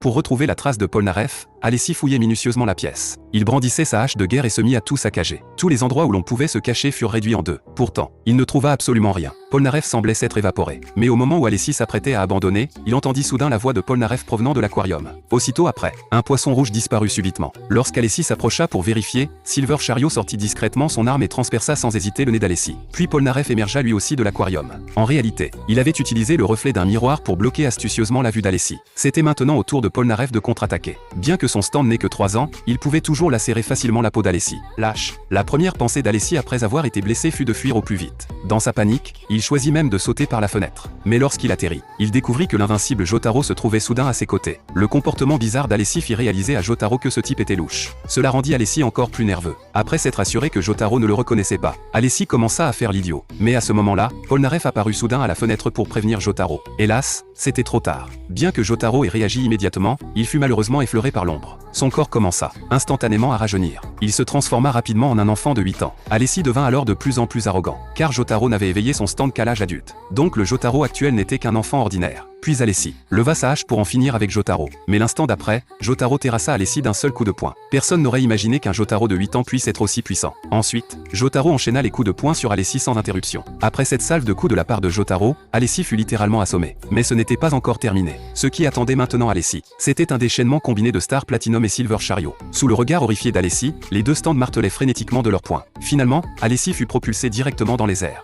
Pour retrouver la trace de Polnareff, Alessi fouillait minutieusement la pièce. Il brandissait sa hache de guerre et se mit à tout saccager. Tous les endroits où l'on pouvait se cacher furent réduits en deux. Pourtant, il ne trouva absolument rien. Polnareff semblait s'être évaporé. Mais au moment où Alessi s'apprêtait à abandonner, il entendit soudain la voix de Polnareff provenant de l'aquarium. Aussitôt après, un poisson rouge disparut subitement. Lorsqu'Alessi s'approcha pour vérifier, Silver Chariot sortit discrètement son arme et transperça sans hésiter le nez d'Alessi. Puis Polnareff émergea lui aussi de l'aquarium. En réalité, il avait utilisé le reflet d'un miroir pour bloquer astucieusement la vue d'Alessi. C'était maintenant au tour de Polnareff de contre-attaquer. Bien que son stand n'ait que 3 ans, il pouvait toujours lacérer facilement la peau d'Alessi. Lâche. La première pensée d'Alessi après avoir été blessé fut de fuir au plus vite. Dans sa panique, il choisit même de sauter par la fenêtre. Mais lorsqu'il atterrit, il découvrit que l'invincible Jotaro se trouvait soudain à ses côtés. Le comportement bizarre d'Alessi fit réaliser à Jotaro que ce type était louche. Cela rendit Alessi encore plus nerveux. Après s'être assuré que Jotaro ne le reconnaissait pas, Alessi commença à faire l'idiot. Mais à ce moment-là, Polnareff apparut soudain à la fenêtre pour prévenir Jotaro. Hélas, c'était trop tard. Bien que Jotaro ait réagi immédiatement, il fut malheureusement effleuré par l'ombre. Son corps commença instantanément à rajeunir. Il se transforma rapidement en un enfant de 8 ans. Alessi devint alors de plus en plus arrogant, car Jotaro n'avait éveillé son stand qu'à l'âge adulte. Donc le Jotaro actuel n'était qu'un enfant ordinaire. Puis Alessi leva sa hache pour en finir avec Jotaro. Mais l'instant d'après, Jotaro terrassa Alessi d'un seul coup de poing. Personne n'aurait imaginé qu'un Jotaro de 8 ans puisse être aussi puissant. Ensuite, Jotaro enchaîna les coups de poing sur Alessi sans interruption. Après cette salve de coups de la part de Jotaro, Alessi fut littéralement assommé. Mais ce n'était pas encore terminé. Ce qui attendait maintenant Alessi, c'était un déchaînement combiné de Star Platinum et Silver Chariot. Sous le regard horrifié d'Alessi, les deux stands martelaient frénétiquement de leurs poings. Finalement, Alessi fut propulsé directement dans les airs.